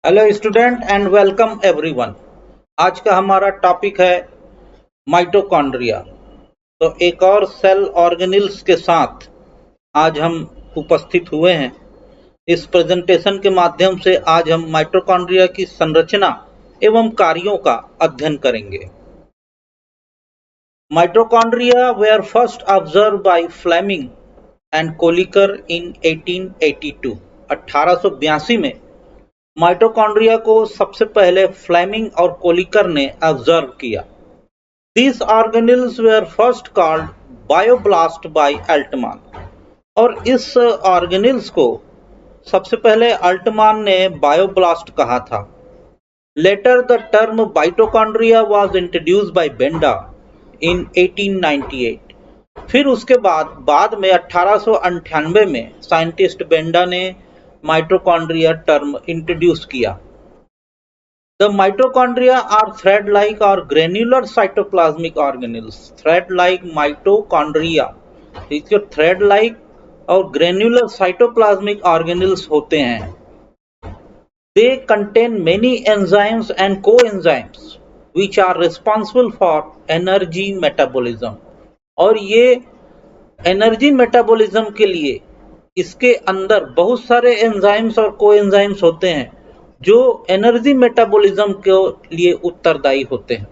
Hello student and welcome everyone. आज का हमारा टॉपिक है माइटोकॉन्ड्रिया। तो एक और सेल ऑर्गेनेल्स के साथ आज हम उपस्थित हुए हैं। इस प्रेजेंटेशन के माध्यम से आज हम माइटोकॉन्ड्रिया की संरचना एवं कार्यों का अध्ययन करेंगे। Mitochondria were first observe by Flemming and Kolliker in 1882। 1882 में माइटोकॉन्ड्रिया को सबसे पहले फ्लेमिंग और कोलिकर ने ऑब्जर्व किया। These organelles were first called bioblast by Altmann, और इस ऑर्गेनेल्स को सबसे पहले अल्टमान ने बायोब्लास्ट कहा था। Later the term mitochondria was introduced by Benda in 1898। फिर उसके बाद में 1898 में साइंटिस्ट बेंडा ने माइटोकॉन्ड्रिया टर्म इंट्रोड्यूस किया। The mitochondria are thread-like or granular cytoplasmic organelles. Thread-like mitochondria, जो thread-like और granular cytoplasmic organelles होते हैं, they contain many enzymes and coenzymes which are responsible for energy metabolism. और ये energy metabolism के लिए इसके अंदर बहुत सारे एंजाइम्स और कोएंजाइम्स होते हैं जो एनर्जी मेटाबॉलिज्म के लिए उत्तरदायी होते हैं।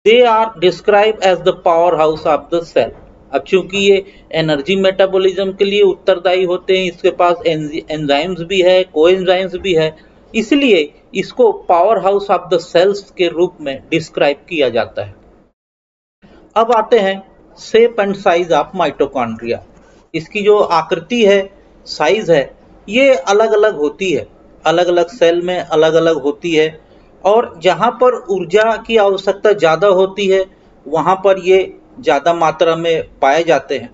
They are describe as the power house of the cell. अब चूंकि ये एनर्जी मेटाबॉलिज्म के लिए उत्तरदायी होते हैं, इसके पास एंजाइम्स भी है, कोएंजाइम्स भी है, इसलिए इसको power house of the cells के रूप में डिस्क्राइब किया जाता है। अब आते हैं shape and size of mitochondria. इसकी जो आकृति है, साइज है, ये अलग अलग होती है, अलग अलग सेल में अलग अलग होती है। और जहाँ पर ऊर्जा की आवश्यकता ज़्यादा होती है वहाँ पर ये ज़्यादा मात्रा में पाए जाते हैं,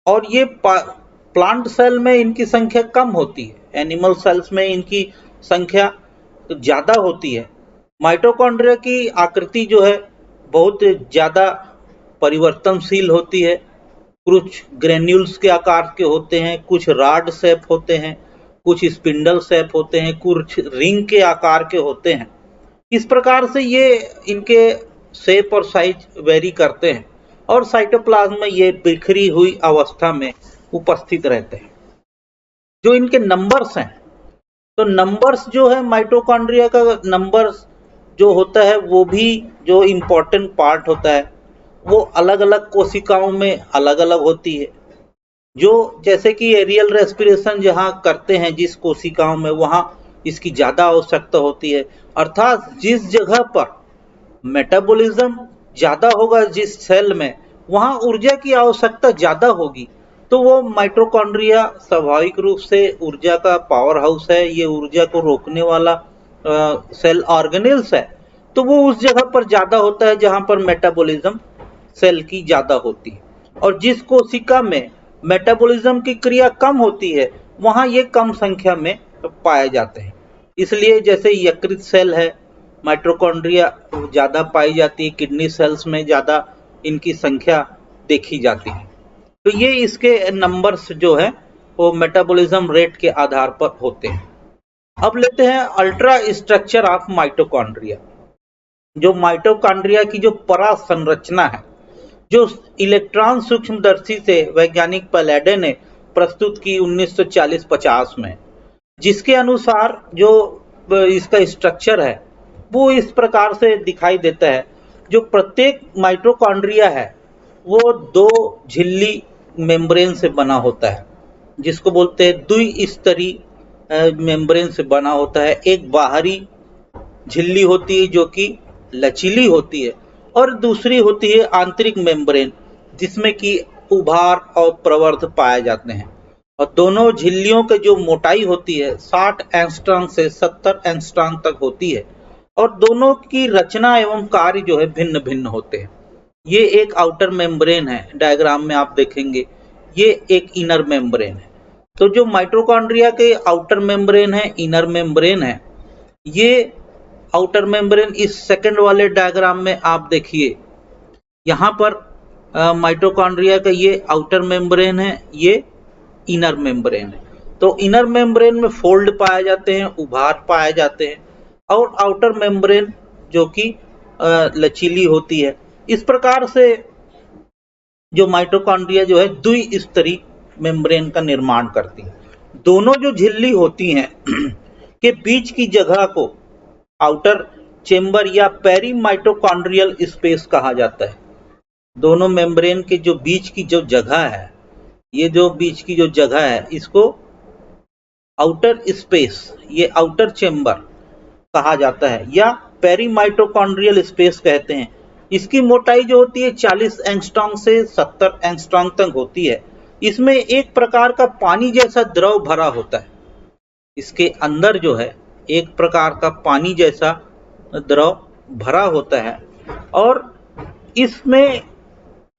और ये प्लांट सेल में इनकी संख्या कम होती है, एनिमल सेल्स में इनकी संख्या ज़्यादा होती है। माइटोकॉन्ड्रिया की आकृति जो है बहुत ज़्यादा परिवर्तनशील होती है। कुछ ग्रेन्यूल्स के आकार के होते हैं, कुछ रॉड शेप होते हैं, कुछ स्पिंडल शेप होते हैं, कुछ रिंग के आकार के होते हैं। इस प्रकार से ये इनके शेप और साइज वेरी करते हैं, और साइटोप्लाज्म में ये बिखरी हुई अवस्था में उपस्थित रहते हैं। जो इनके नंबर्स हैं, तो नंबर्स जो है माइटोकॉन्ड्रिया का नंबर्स जो होता है वो भी जो इम्पोर्टेंट पार्ट होता है वो अलग अलग कोशिकाओं में अलग अलग होती है। जो जैसे कि एरियल रेस्पिरेशन जहाँ करते हैं जिस कोशिकाओं में, वहाँ इसकी ज़्यादा आवश्यकता होती है। अर्थात जिस जगह पर मेटाबॉलिज्म ज़्यादा होगा जिस सेल में, वहाँ ऊर्जा की आवश्यकता ज़्यादा होगी, तो वो माइटोकॉन्ड्रिया स्वाभाविक रूप से ऊर्जा का पावर हाउस है, ये ऊर्जा को रोकने वाला सेल ऑर्गेनेल्स है। तो वो उस जगह पर ज़्यादा होता है जहाँ पर मेटाबॉलिज्म सेल की ज़्यादा होती है, और जिस कोशिका में मेटाबॉलिज्म की क्रिया कम होती है वहाँ ये कम संख्या में पाए जाते हैं। इसलिए जैसे यकृत सेल है, माइटोकॉन्ड्रिया ज़्यादा पाई जाती है, किडनी सेल्स में ज़्यादा इनकी संख्या देखी जाती है। तो ये इसके नंबर्स जो है वो मेटाबॉलिज्म रेट के आधार पर होते हैं। अब लेते हैं अल्ट्रा स्ट्रक्चर ऑफ माइटोकॉन्ड्रिया। जो माइटोकॉन्ड्रिया की जो परा संरचना है, जो इलेक्ट्रॉन सूक्ष्मदर्शी से वैज्ञानिक पैलेडे ने प्रस्तुत की 1940-50 में, जिसके अनुसार जो इसका स्ट्रक्चर है वो इस प्रकार से दिखाई देता है। जो प्रत्येक माइटोकॉन्ड्रिया है वो दो झिल्ली मेम्ब्रेन से बना होता है, जिसको बोलते हैं द्विस्तरीय मेम्ब्रेन से बना होता है। एक बाहरी झिल्ली होती है जो कि लचीली होती है, और दूसरी होती है आंतरिक मेम्ब्रेन जिसमें कि उभार और प्रवर्ध पाए जाते हैं। और दोनों झिल्लियों के जो मोटाई होती है 60 एंगस्ट्रॉम से 70 एंगस्ट्रॉम तक होती है, और दोनों की रचना एवं कार्य जो है भिन्न भिन्न होते हैं। ये एक आउटर मेम्ब्रेन है, डायग्राम में आप देखेंगे, ये एक इनर मेम्ब्रेन है। तो जो माइटोकॉन्ड्रिया के आउटर मेम्ब्रेन है, इनर मेम्ब्रेन है, ये आउटर मेम्ब्रेन इस सेकंड वाले डायग्राम में आप देखिए, यहाँ पर माइटोकॉन्ड्रिया का ये आउटर मेम्ब्रेन है, ये इनर मेम्ब्रेन है। तो इनर मेम्ब्रेन में फोल्ड पाए जाते हैं, उभार पाए जाते हैं, और आउटर मेम्ब्रेन जो कि लचीली होती है। इस प्रकार से जो माइटोकॉन्ड्रिया जो है द्विस्तरीय मेम्ब्रेन का निर्माण करती है। दोनों जो झिल्ली होती हैं के बीच की जगह को आउटर चेंबर या पेरी माइटोकॉन्ड्रियल स्पेस कहा जाता है। दोनों मेम्ब्रेन के जो बीच की जो जगह है, ये जो बीच की जो जगह है, इसको आउटर स्पेस, ये आउटर चेंबर कहा जाता है या पेरी माइटोकॉन्ड्रियल स्पेस कहते हैं। इसकी मोटाई जो होती है 40 एंगस्ट्रॉम से 70 एंगस्ट्रॉम तक होती है। इसमें एक प्रकार का पानी जैसा द्रव भरा होता है। इसके अंदर जो है एक प्रकार का पानी जैसा द्रव भरा होता है, और इसमें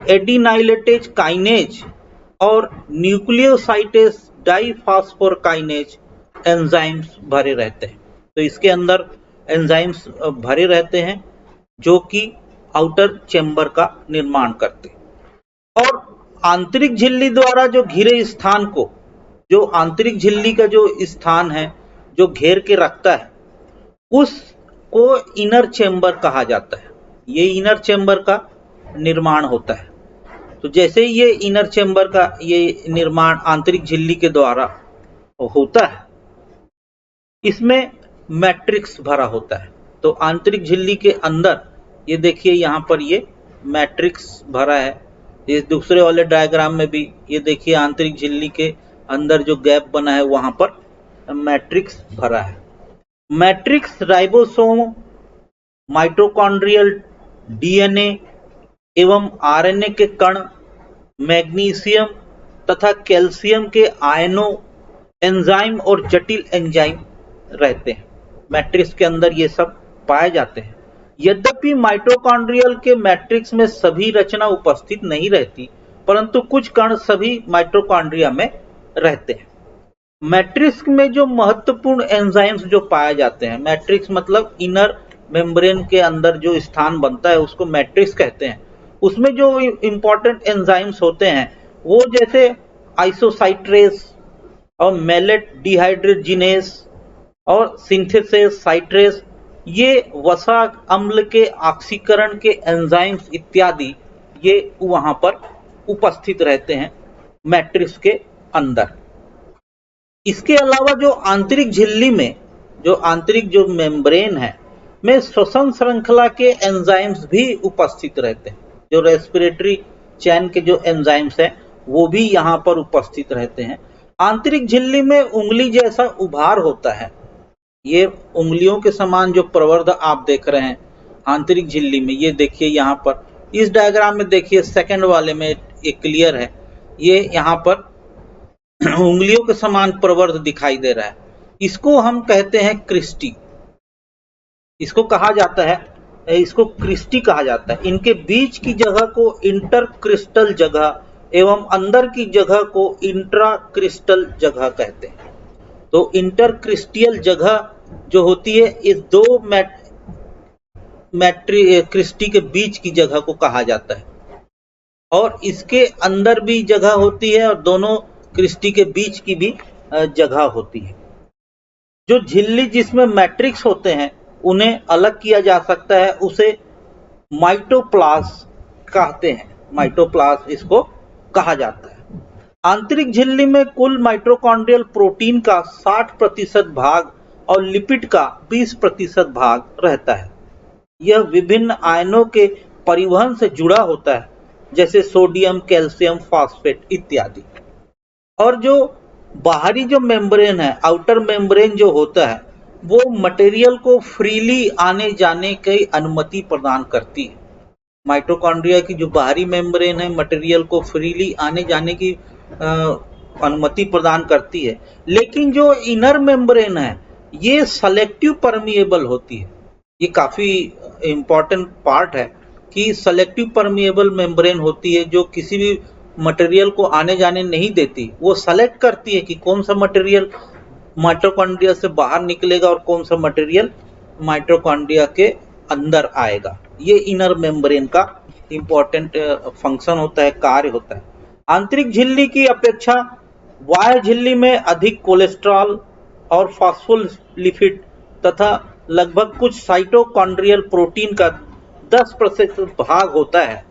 एडिनाइलेटेज काइनेज और न्यूक्लियोसाइटेज डाइफॉस्फोरकाइनेज एंजाइम्स भरे रहते हैं। तो इसके अंदर एंजाइम्स भरे रहते हैं जो कि आउटर चेंबर का निर्माण करते हैं। और आंतरिक झिल्ली द्वारा जो घिरे स्थान को, जो आंतरिक झिल्ली का जो स्थान है जो घेर के रखता है, उसको इनर चेंबर कहा जाता है। ये इनर चेंबर का निर्माण होता है। तो जैसे ही ये इनर चेंबर का ये निर्माण आंतरिक झिल्ली के द्वारा होता है, इसमें मैट्रिक्स भरा होता है। तो आंतरिक झिल्ली के अंदर ये देखिए यहाँ पर ये मैट्रिक्स भरा है। इस दूसरे वाले डायग्राम में भी ये देखिए आंतरिक झिल्ली के अंदर जो गैप बना है वहां पर मैट्रिक्स भरा है। मैट्रिक्स राइबोसोम, माइटोकॉन्ड्रियल डीएनए एवं आरएनए के कण, मैग्नीशियम तथा कैल्शियम के आयनों, एंजाइम और जटिल एंजाइम रहते हैं। मैट्रिक्स के अंदर ये सब पाए जाते हैं। यद्यपि माइटोकॉन्ड्रियल के मैट्रिक्स में सभी रचना उपस्थित नहीं रहती, परंतु कुछ कण सभी माइटोकॉन्ड्रिया में रहते हैं। मैट्रिक्स में जो महत्वपूर्ण एंजाइम्स जो पाए जाते हैं, मैट्रिक्स मतलब इनर मेम्ब्रेन के अंदर जो स्थान बनता है उसको मैट्रिक्स कहते हैं। उसमें जो इंपॉर्टेंट एंजाइम्स होते हैं वो जैसे आइसोसाइट्रेस और मैलेट डिहाइड्रोजिनेस और सिंथेसेस साइट्रेस, ये वसा अम्ल के ऑक्सीकरण के एंजाइम्स इत्यादि ये वहां पर उपस्थित रहते हैं मैट्रिक्स के अंदर। इसके अलावा जो आंतरिक झिल्ली में जो आंतरिक जो मेम्ब्रेन है में श्वसन श्रृंखला के एंजाइम्स भी उपस्थित रहते हैं। जो रेस्पिरेटरी चैन के जो एंजाइम्स हैं वो भी यहाँ पर उपस्थित रहते हैं। आंतरिक झिल्ली में उंगली जैसा उभार होता है। ये उंगलियों के समान जो प्रवर्ध आप देख रहे हैं आंतरिक झिल्ली में, ये देखिए यहाँ पर इस डायग्राम में देखिए सेकंड वाले में ये क्लियर है। ये यहाँ पर उंगलियों के समान प्रवर्ध दिखाई दे रहा है। इसको हम कहते हैं क्रिस्टी, इसको कहा जाता है, इसको क्रिस्टी कहा जाता है। इनके बीच की जगह को इंटरक्रिस्टल जगह एवं अंदर की जगह को इंट्राक्रिस्टल जगह कहते हैं। तो इंटरक्रिस्टियल जगह जो होती है इस दो क्रिस्टी के बीच की जगह को कहा जाता है, और इसके अंदर भी जगह होती है और दोनों क्रिस्टी के बीच की भी जगह होती है। जो झिल्ली जिसमें मैट्रिक्स होते हैं उन्हें अलग किया जा सकता है, उसे माइटोप्लाज्म कहते हैं। माइटोप्लाज्म इसको कहा जाता है। आंतरिक झिल्ली में कुल माइटोकॉन्ड्रियल प्रोटीन का 60% भाग और लिपिड का 20% भाग रहता है। यह विभिन्न आयनों के परिवहन से जुड़ा होता है, जैसे सोडियम, कैल्शियम, फास्फेट इत्यादि। और जो बाहरी जो मेम्ब्रेन है, आउटर मेम्ब्रेन जो होता है, वो मटेरियल को फ्रीली आने जाने की अनुमति प्रदान करती है। माइटोकॉन्ड्रिया की जो बाहरी मेम्ब्रेन है मटेरियल को फ्रीली आने जाने की अनुमति प्रदान करती है, लेकिन जो इनर मेम्ब्रेन है ये सेलेक्टिव परमिएबल होती है। ये काफी इंपॉर्टेंट पार्ट है कि सेलेक्टिव परमिएबल मेम्ब्रेन होती है, जो किसी भी मटेरियल को आने जाने नहीं देती। वो सेलेक्ट करती है कि कौन सा मटेरियल माइटोकॉन्ड्रिया से बाहर निकलेगा और कौन सा मटेरियल माइटोकॉन्ड्रिया के अंदर आएगा। ये इनर मेम्ब्रेन का इंपॉर्टेंट फंक्शन होता है, कार्य होता है। आंतरिक झिल्ली की अपेक्षा बाह्य झिल्ली में अधिक कोलेस्ट्रॉल और फॉस्फोलिपिड तथा लगभग कुछ साइटोकॉन्ड्रियल प्रोटीन का 10% भाग होता है।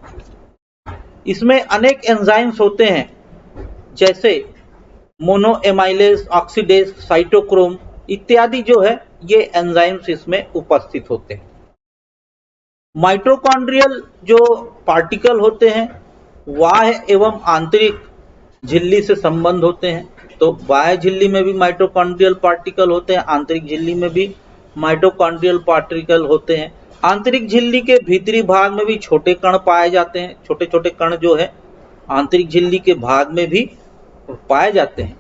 इसमें अनेक एंजाइम्स होते हैं जैसे मोनोएमाइलेज, ऑक्सीडेज, साइटोक्रोम इत्यादि जो है ये एंजाइम्स इसमें उपस्थित होते हैं। माइटोकॉन्ड्रियल जो पार्टिकल होते हैं बाह्य एवं आंतरिक झिल्ली से संबंध होते हैं। तो बाह्य झिल्ली में भी माइटोकॉन्ड्रियल पार्टिकल होते हैं, आंतरिक झिल्ली में भी माइटोकॉन्ड्रियल पार्टिकल होते हैं। आंतरिक झिल्ली के भीतरी भाग में भी छोटे कण पाए जाते हैं। छोटे छोटे कण जो है आंतरिक झिल्ली के भाग में भी पाए जाते हैं।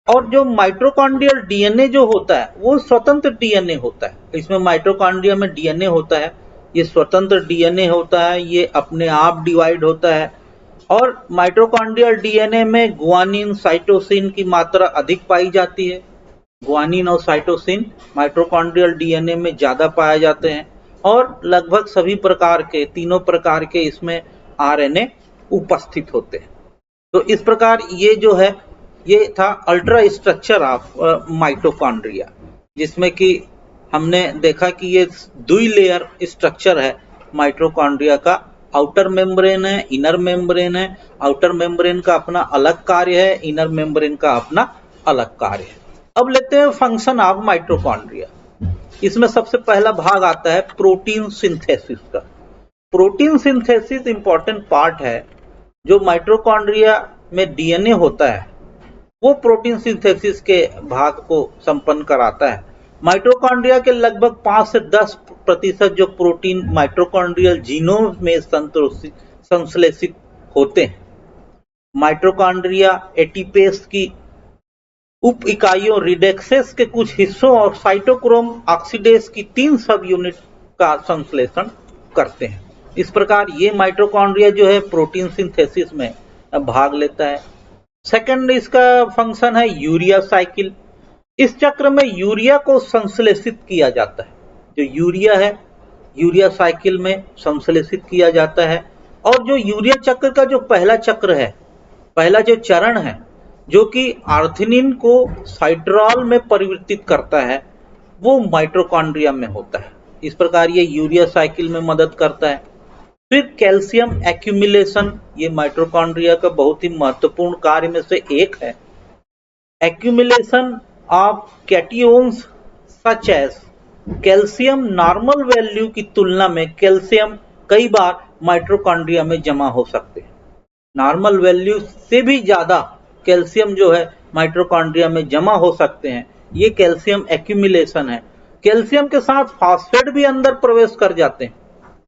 और जो माइटोकॉन्ड्रियल डीएनए जो होता है वो स्वतंत्र डीएनए होता है। इसमें माइटोकॉन्ड्रिया में डीएनए होता है, ये स्वतंत्र डीएनए होता है, ये अपने आप डिवाइड होता है। और माइटोकॉन्ड्रियल डीएनए में गुआनिन, साइटोसिन की मात्रा अधिक पाई जाती है। गुआनिन और साइटोसिन माइटोकॉन्ड्रियल डीएनए में ज्यादा पाए जाते हैं और लगभग सभी प्रकार के, तीनों प्रकार के इसमें आरएनए उपस्थित होते हैं। तो इस प्रकार ये जो है ये था अल्ट्रा स्ट्रक्चर ऑफ माइटोकॉन्ड्रिया, जिसमें कि हमने देखा कि ये दुई लेयर स्ट्रक्चर है माइटोकॉन्ड्रिया का। आउटर मेम्ब्रेन है, इनर मेम्ब्रेन है। आउटर मेम्ब्रेन का अपना अलग कार्य है, इनर मेम्ब्रेन का अपना अलग कार्य है। अब लेते हैं फंक्शन ऑफ माइटोकॉन्ड्रिया। इसमें सबसे पहला भाग आता है प्रोटीन सिंथेसिस का। प्रोटीन सिंथेसिस इंपॉर्टेंट पार्ट है। जो माइटोकॉन्ड्रिया में डीएनए होता है वो प्रोटीन सिंथेसिस के भाग को संपन्न कराता है। माइटोकॉन्ड्रिया के लगभग 5 से 10% जो प्रोटीन माइटोकॉन्ड्रियल जीनोम में संश्लेषित होते हैं। माइटोकॉन्ड्रिया एटीपेस की उप इकाइयों रिडेक्सेस के कुछ हिस्सों और साइटोक्रोम ऑक्सीडेज की 3 सब यूनिट का संश्लेषण करते हैं। इस प्रकार ये माइटोकॉन्ड्रिया जो है प्रोटीन सिंथेसिस में भाग लेता है। सेकंड इसका फंक्शन है यूरिया साइकिल। इस चक्र में यूरिया को संश्लेषित किया जाता है। जो यूरिया है यूरिया साइकिल में संश्लेषित किया जाता है। और जो यूरिया चक्र का जो पहला चक्र है, पहला जो चरण है जो कि आर्थिनिन को साइट्रॉल में परिवर्तित करता है, वो माइटोकॉन्ड्रिया में होता है। इस प्रकार ये यूरिया साइकिल में मदद करता है। फिर कैल्शियम एक्यूमुलेशन, ये माइटोकॉन्ड्रिया का बहुत ही महत्वपूर्ण कार्य में से एक है। Accumulation of cations such as calcium normal value की तुलना में कैल्शियम कई बार माइटोकॉन्ड्रिया में जमा हो सकते हैं। नॉर्मल वैल्यू से भी ज्यादा कैल्शियम जो है माइटोकॉन्ड्रिया में जमा हो सकते हैं। ये कैल्शियम एक्यूमुलेशन है। कैल्शियम के साथ फास्फेट भी अंदर प्रवेश कर जाते हैं।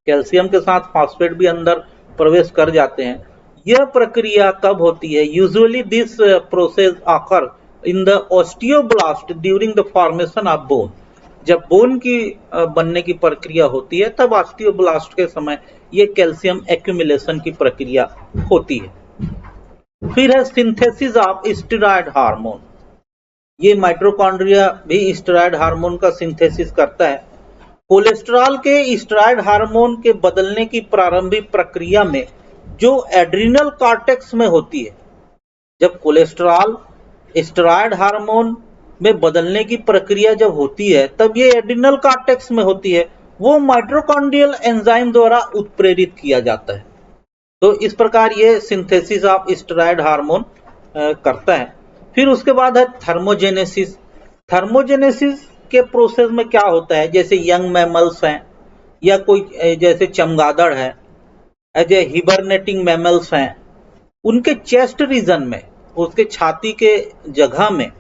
कैल्शियम के साथ फास्फेट भी अंदर प्रवेश कर जाते हैं। यह प्रक्रिया कब होती है? Usually this process occur in the osteoblast during the formation of bone. जब बोन की बनने की प्रक्रिया होती है तब ऑस्टियोब्लास्ट के समय ये कैल्शियम एक्यूमुलेशन की प्रक्रिया होती है। फिर है सिंथेसिस ऑफ स्टेरॉयड हार्मोन। ये माइटोकॉन्ड्रिया भी स्टेरॉयड हार्मोन का सिंथेसिस करता है। कोलेस्ट्रॉल के स्टेरॉयड हार्मोन के बदलने की प्रारंभिक प्रक्रिया में जो एड्रिनल कॉर्टेक्स में होती है, जब कोलेस्ट्रॉल स्टेरॉयड हार्मोन में बदलने की प्रक्रिया जब होती है तब ये एड्रिनल कॉर्टेक्स में होती है, वो माइटोकॉन्ड्रियल एंजाइम द्वारा उत्प्रेरित किया जाता है। तो इस प्रकार ये सिंथेसिस ऑफ स्टेरॉयड हार्मोन करता है। फिर उसके बाद है थर्मोजेनेसिस। थर्मोजेनेसिस के प्रोसेस में क्या होता है, जैसे यंग मैमल्स हैं या कोई जैसे चमगादड़ है, ऐसे हिबरनेटिंग मैमल्स हैं, उनके चेस्ट रीजन में, उसके छाती के जगह में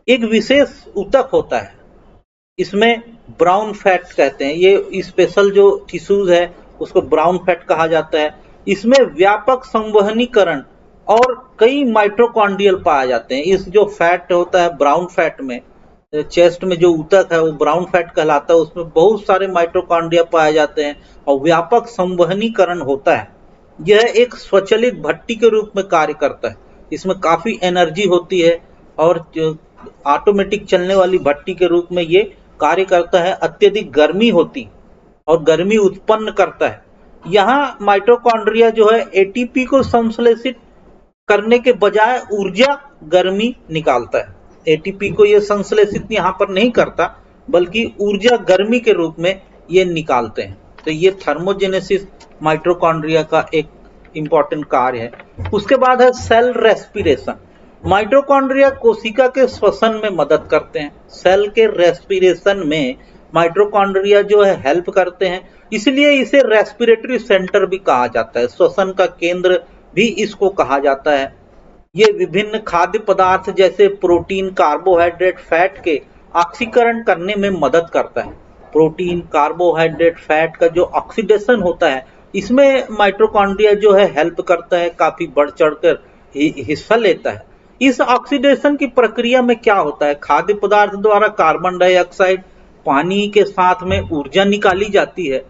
एक विशेष ऊतक होता है। इसमें ब्राउन फैट कहते हैं। ये स्पेशल जो टिश्यूज है उसको ब्राउन फैट कहा जाता है। इसमें व्यापक संवहनीकरण और कई माइटोकॉन्ड्रियल पाए जाते हैं। इस जो फैट होता है ब्राउन फैट में, चेस्ट में जो ऊतक है वो ब्राउन फैट कहलाता है। उसमें बहुत सारे माइटोकॉन्ड्रिया पाए जाते हैं और व्यापक संवहनीकरण होता है। यह एक स्वचालित भट्टी के रूप में कार्य करता है। इसमें काफी एनर्जी होती है और ऑटोमेटिक चलने वाली भट्टी के रूप में ये कार्य करता है। अत्यधिक गर्मी होती और गर्मी उत्पन्न करता है। यहाँ माइटोकॉन्ड्रिया जो है एटीपी को संश्लेषित करने के बजाय ऊर्जा गर्मी निकालता है। एटीपी को ये संश्लेषित यहाँ पर नहीं करता, बल्कि ऊर्जा गर्मी के रूप में ये निकालते हैं। तो ये थर्मोजेनेसिस माइटोकॉन्ड्रिया का एक इंपॉर्टेंट कार्य है। उसके बाद है सेल रेस्पिरेशन। माइटोकॉन्ड्रिया कोशिका के श्वसन में मदद करते हैं। सेल के रेस्पिरेशन में माइटोकॉन्ड्रिया जो है हेल्प करते हैं, इसलिए इसे रेस्पिरेटरी सेंटर भी कहा जाता है। श्वसन का केंद्र भी इसको कहा जाता है। ये विभिन्न खाद्य पदार्थ जैसे प्रोटीन, कार्बोहाइड्रेट, फैट के ऑक्सीकरण करने में मदद करता है। प्रोटीन, कार्बोहाइड्रेट, फैट का जो ऑक्सीडेशन होता है, इसमें माइटोकॉन्ड्रिया जो है हेल्प करता है, काफी बढ़ चढ़कर हिस्सा लेता है। इस ऑक्सीडेशन की प्रक्रिया में क्या होता है, खाद्य पदार्थ द्वारा कार्बन डाइऑक्साइड, पानी के साथ में ऊर्जा निकाली जाती है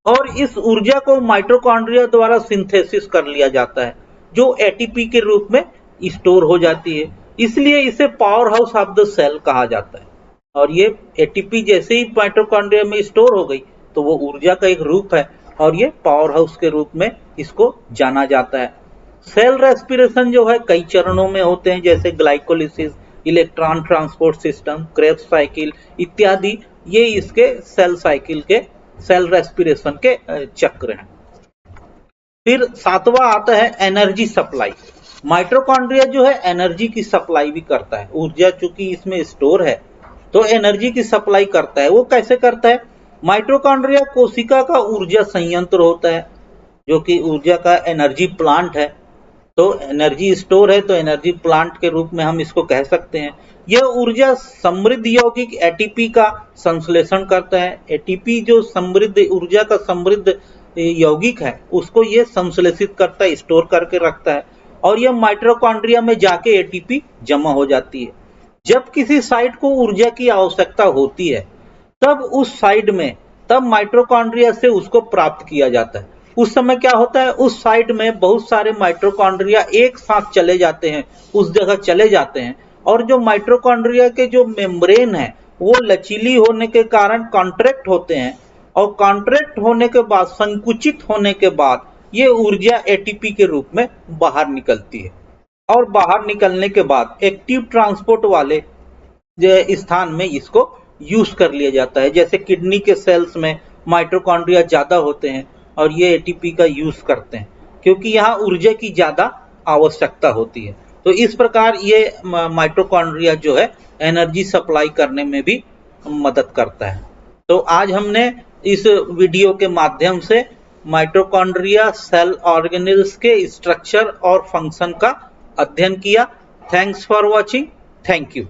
और इस ऊर्जा को माइटोकॉन्ड्रिया द्वारा सिंथेसिस कर लिया जाता है, जो एटीपी के रूप में स्टोर हो जाती है। इसलिए इसे power house of the cell कहा जाता है। और ये एटीपी जैसे ही माइटोकॉन्ड्रिया में स्टोर हो गई तो वो ऊर्जा का एक रूप है और ये पावर हाउस के रूप में इसको जाना जाता है। सेल रेस्पिरेशन जो है कई चरणों में होते हैं, जैसे glycolysis, electron transport system, Krebs cycle इत्यादि। ये इसके सेल साइकिल के, सेल रेस्पिरेशन के चक्र हैं। फिर सातवां आता है एनर्जी सप्लाई। माइटोकॉन्ड्रिया जो है एनर्जी की सप्लाई भी करता है। ऊर्जा चूंकि इसमें स्टोर है तो एनर्जी की सप्लाई करता है। वो कैसे करता है? माइटोकॉन्ड्रिया कोशिका का ऊर्जा संयंत्र होता है, जो कि ऊर्जा का एनर्जी प्लांट है। तो एनर्जी स्टोर है तो एनर्जी प्लांट के रूप में हम इसको कह सकते हैं। यह ऊर्जा समृद्ध यौगिक एटीपी का संश्लेषण करता है। एटीपी जो समृद्ध ऊर्जा का समृद्ध यौगिक है, उसको ये संश्लेषित करता है, स्टोर करके रखता है और यह माइटोकॉन्ड्रिया में जाके एटीपी जमा हो जाती है। जब किसी साइट को ऊर्जा की आवश्यकता होती है तब माइटोकॉन्ड्रिया से उसको प्राप्त किया जाता है। उस समय क्या होता है, उस साइट में बहुत सारे माइटोकॉन्ड्रिया एक साथ चले जाते हैं, उस जगह चले जाते हैं और जो माइटोकॉन्ड्रिया के जो मेम्ब्रेन है वो लचीली होने के कारण कॉन्ट्रैक्ट होते हैं और कॉन्ट्रैक्ट होने के बाद, संकुचित होने के बाद ये ऊर्जा एटीपी के रूप में बाहर निकलती है और बाहर निकलने के बाद एक्टिव ट्रांसपोर्ट वाले स्थान में इसको यूज कर लिया जाता है। जैसे किडनी के सेल्स में माइटोकॉन्ड्रिया ज्यादा होते हैं और ये एटीपी का यूज करते हैं क्योंकि यहाँ ऊर्जा की ज्यादा आवश्यकता होती है। तो इस प्रकार ये माइटोकॉन्ड्रिया जो है एनर्जी सप्लाई करने में भी मदद करता है। तो आज हमने इस वीडियो के माध्यम से माइटोकॉन्ड्रिया सेल ऑर्गेनेल्स के स्ट्रक्चर और फंक्शन का अध्ययन किया। Thanks for watching. Thank you.